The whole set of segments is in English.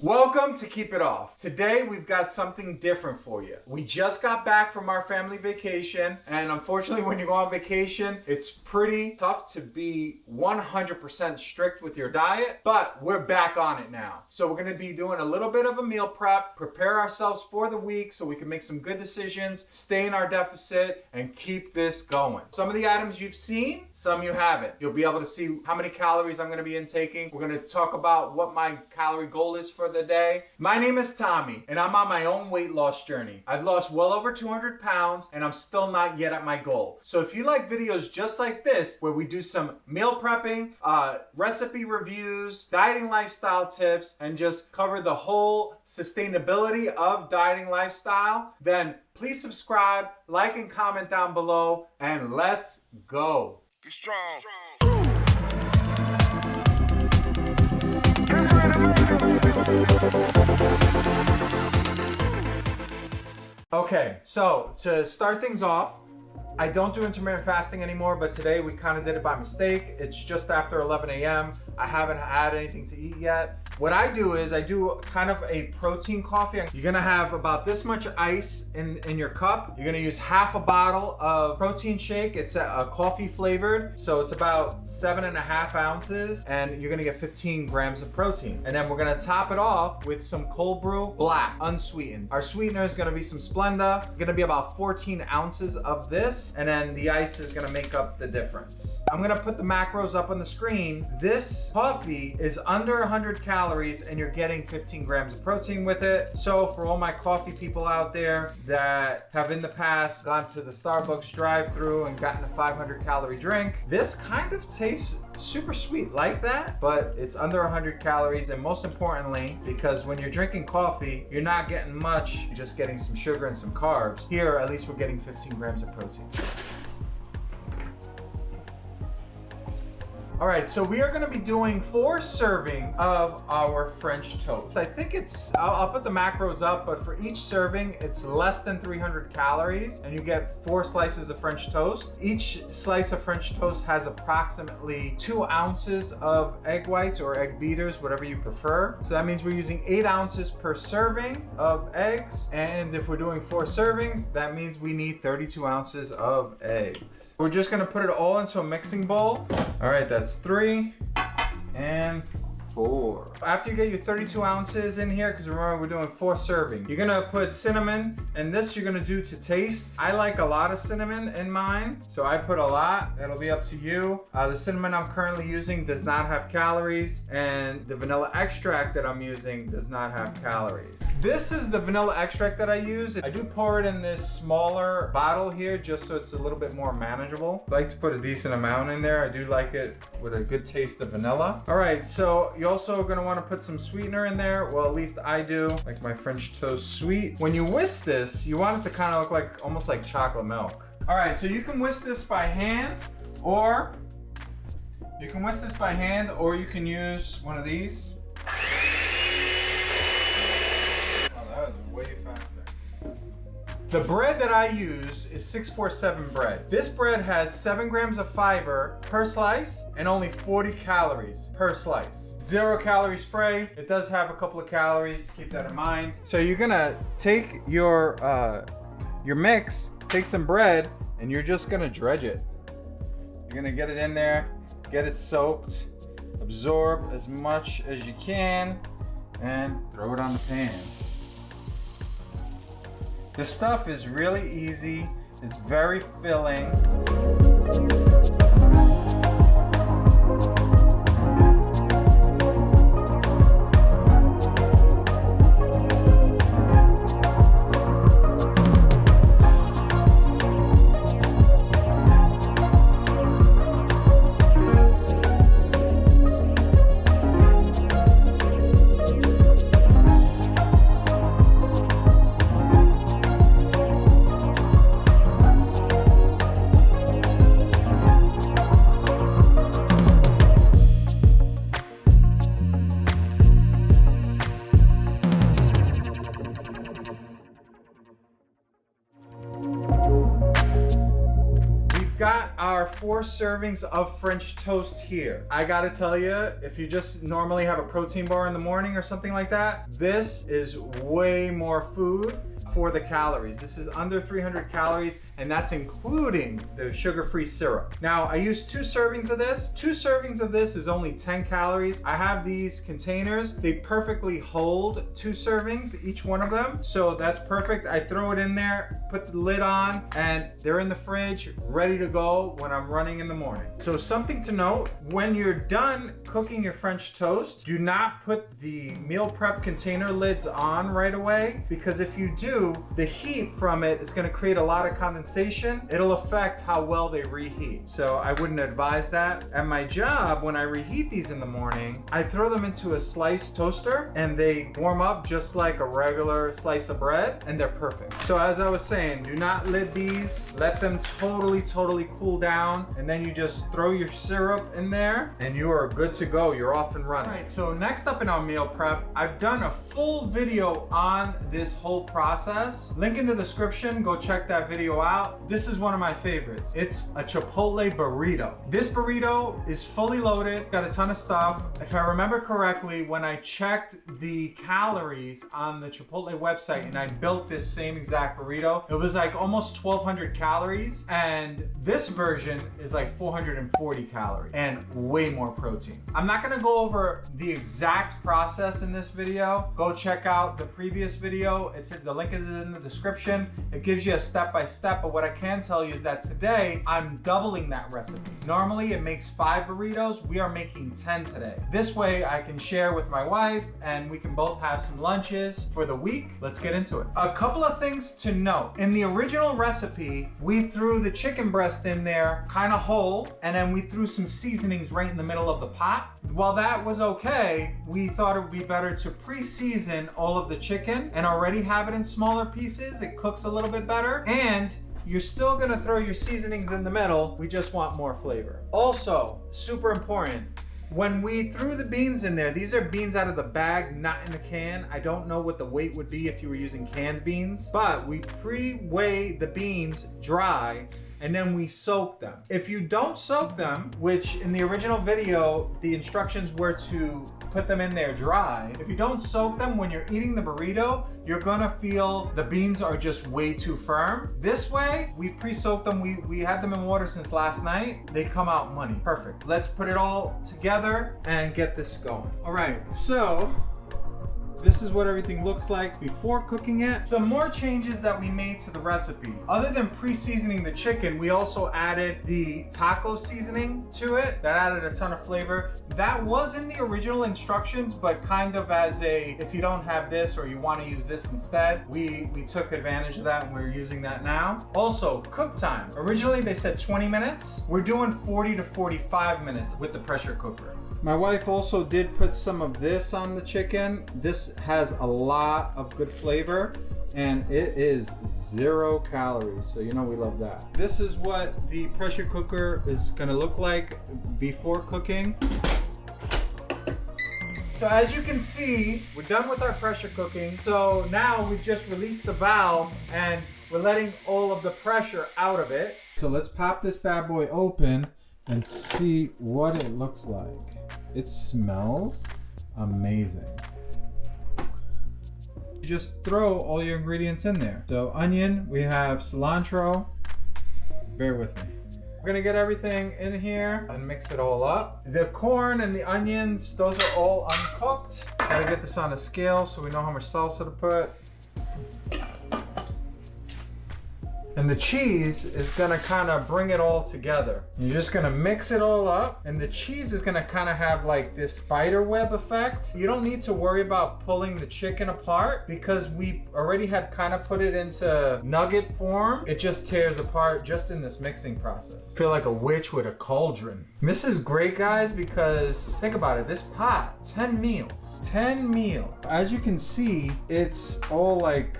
Welcome to Keep It Off. Today we've got something different for you. We just got back from our family vacation, and unfortunately when you go on vacation, it's pretty tough to be 100% strict with your diet, but we're back on it now. So we're gonna be doing a little bit of a meal prep, prepare ourselves for the week so we can make some good decisions, stay in our deficit, and keep this going. Some of the items you've seen, some you haven't. You'll be able to see how many calories I'm gonna be intaking. We're gonna talk about what my calorie goal is for the day. My name is Tommy, and I'm on my own weight loss journey. I've lost well over 200 pounds, and I'm still not yet at my goal. So if you like videos just like this, where we do some meal prepping, recipe reviews, dieting lifestyle tips, and just cover the whole sustainability of dieting lifestyle, then please subscribe, like, and comment down below, and let's go. Be strong. Okay, so to start things off, I don't do intermittent fasting anymore, but today we kind of did it by mistake. It's just after 11 a.m. I haven't had anything to eat yet. What I do is I do kind of a protein coffee. You're gonna have about this much ice in your cup. You're gonna use half a bottle of protein shake. It's a coffee flavored, so it's about 7.5 ounces, and you're gonna get 15 grams of protein. And then we're gonna top it off with some cold brew black, unsweetened. Our sweetener is gonna be some Splenda. It's gonna be about 14 ounces of this, and then the ice is gonna make up the difference. I'm gonna put the macros up on the screen. This coffee is under 100 calories, and you're getting 15 grams of protein with it. So for all my coffee people out there that have in the past gone to the Starbucks drive-thru and gotten a 500 calorie drink, this kind of tastes super sweet like that, but it's under 100 calories, and most importantly, because when you're drinking coffee, you're not getting much, you're just getting some sugar and some carbs. Here, at least we're getting 15 grams of protein. All right, so we are gonna be doing 4 servings of our French toast. I think it's, I'll put the macros up, but for each serving, it's less than 300 calories, and you get 4 slices of French toast. Each slice of French toast has approximately 2 ounces of egg whites or egg beaters, whatever you prefer. So that means we're using 8 ounces per serving of eggs, and if we're doing 4 servings, that means we need 32 ounces of eggs. We're just gonna put it all into a mixing bowl. All right, that's 3 and 4. After you get your 32 ounces in here, because remember we're doing 4 servings, you're gonna put cinnamon, and this you're gonna do to taste. I like a lot of cinnamon in mine, so I put a lot. It'll be up to you. The cinnamon I'm currently using does not have calories, and the vanilla extract that I'm using does not have calories. This is the vanilla extract that I use. I do pour it in this smaller bottle here just so it's a little bit more manageable. I like to put a decent amount in there. I do like it with a good taste of vanilla. All right, so you're also gonna wanna put some sweetener in there. Well, at least I do, like my French toast sweet. When you whisk this, you want it to kind of look like, almost like chocolate milk. All right, so you can whisk this by hand, or you can use one of these. Way faster. The bread that I use is 647 bread. This bread has 7 grams of fiber per slice and only 40 calories per slice. 0 calorie spray. It does have a couple of calories, keep that in mind. So you're gonna take your mix, take some bread, and you're just gonna dredge it. You're gonna get it in there, get it soaked, absorb as much as you can, and throw it on the pan. This stuff is really easy. It's very filling. got our 4 servings of French toast here. I gotta tell you, if you just normally have a protein bar in the morning or something like that, this is way more food for the calories. This is under 300 calories, and that's including the sugar-free syrup. Now, I use 2 servings of this. 2 servings of this is only 10 calories. I have these containers. They perfectly hold 2 servings, each one of them. So that's perfect. I throw it in there, put the lid on, and they're in the fridge, ready to go when I'm running in the morning. So something to note, when you're done cooking your French toast, do not put the meal prep container lids on right away, because if you do, the heat from it is going to create a lot of condensation. It'll affect how well they reheat. So I wouldn't advise that. At my job, when I reheat these in the morning, I throw them into a sliced toaster and they warm up just like a regular slice of bread, and they're perfect. So as I was saying, do not lid these. Let them totally cool down, and then you just throw your syrup in there and you are good to go. You're off and running. All right, so next up in our meal prep, I've done a full video on this whole process. Link in the description, go check that video out. This is one of my favorites. It's a Chipotle burrito. This burrito is fully loaded, got a ton of stuff. If I remember correctly, when I checked the calories on the Chipotle website and I built this same exact burrito, it was like almost 1,200 calories, and this version is like 440 calories and way more protein. I'm not gonna go over the exact process in this video. Go check out the previous video. The link is in the description. It gives you a step-by-step, but what I can tell you is that today I'm doubling that recipe. Normally it makes 5 burritos. We are making 10 today. This way I can share with my wife and we can both have some lunches for the week. Let's get into it. A couple of things to note. In the original recipe, we threw the chicken breast in there kind of whole, and then we threw some seasonings right in the middle of the pot. While that was okay, we thought it would be better to pre-season all of the chicken and already have it in smaller pieces. It cooks a little bit better, and you're still gonna throw your seasonings in the middle. We just want more flavor. Also, super important, when we threw the beans in there, these are beans out of the bag, not in the can. I don't know what the weight would be if you were using canned beans, but we pre-weigh the beans dry and then we soak them. If you don't soak them, which in the original video, the instructions were to put them in there dry. If you don't soak them, when you're eating the burrito, you're gonna feel the beans are just way too firm. This way, we pre-soaked them. We had them in water since last night. They come out money. Perfect. Let's put it all together and get this going. All right, so this is what everything looks like before cooking it. Some more changes that we made to the recipe. Other than pre-seasoning the chicken, we also added the taco seasoning to it. That added a ton of flavor. That was in the original instructions, but kind of as a, if you don't have this or you want to use this instead, we took advantage of that and we're using that now. Also, cook time. Originally they said 20 minutes. We're doing 40 to 45 minutes with the pressure cooker. My wife also did put some of this on the chicken. This has a lot of good flavor and it is 0 calories, so you know we love that. This is what the pressure cooker is gonna look like before cooking. So as you can see, we're done with our pressure cooking. So now we've just released the valve and we're letting all of the pressure out of it. So let's pop this bad boy open and see what it looks like. It smells amazing. You just throw all your ingredients in there. So onion, we have cilantro. Bear with me. We're gonna get everything in here and mix it all up. The corn and the onions, those are all uncooked. Gotta get this on a scale so we know how much salsa to put. And the cheese is gonna kind of bring it all together. You're just gonna mix it all up, and the cheese is gonna kind of have like this spider web effect. You don't need to worry about pulling the chicken apart because we already had kind of put it into nugget form. It just tears apart just in this mixing process. I feel like a witch with a cauldron. This is great, guys, because think about it. This pot, 10 meals. 10 meals. As you can see, it's all like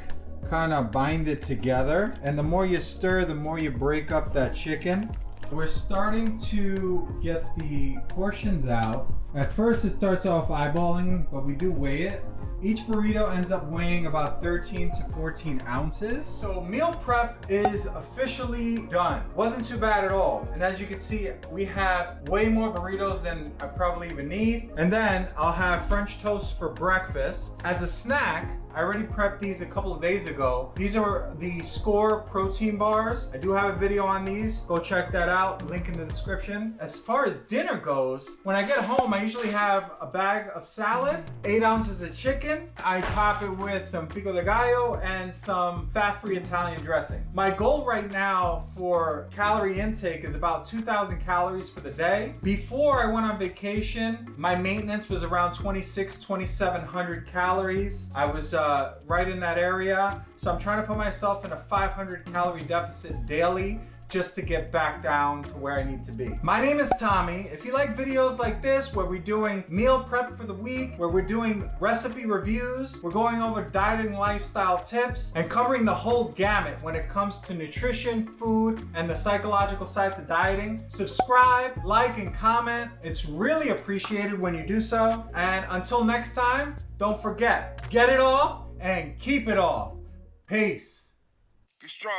kind of bind it together, and the more you stir, the more you break up that chicken. We're starting to get the portions out. At first it starts off eyeballing, but we do weigh it. Each burrito ends up weighing about 13 to 14 ounces. So meal prep is officially done. Wasn't too bad at all. And as you can see, we have way more burritos than I probably even need. And then I'll have French toast for breakfast. As a snack, I already prepped these a couple of days ago. These are the Skor protein bars. I do have a video on these. Go check that out, link in the description. As far as dinner goes, when I get home, I usually have a bag of salad, 8 ounces of chicken. I top it with some pico de gallo and some fat-free Italian dressing. My goal right now for calorie intake is about 2,000 calories for the day. Before I went on vacation, my maintenance was around 2,700 calories. I was right in that area. So I'm trying to put myself in a 500 calorie deficit daily just to get back down to where I need to be. My name is Tommy. If you like videos like this, where we're doing meal prep for the week, where we're doing recipe reviews, we're going over dieting lifestyle tips, and covering the whole gamut when it comes to nutrition, food, and the psychological sides of dieting, subscribe, like, and comment. It's really appreciated when you do so. And until next time, don't forget, get it off and keep it off. Peace. Be strong.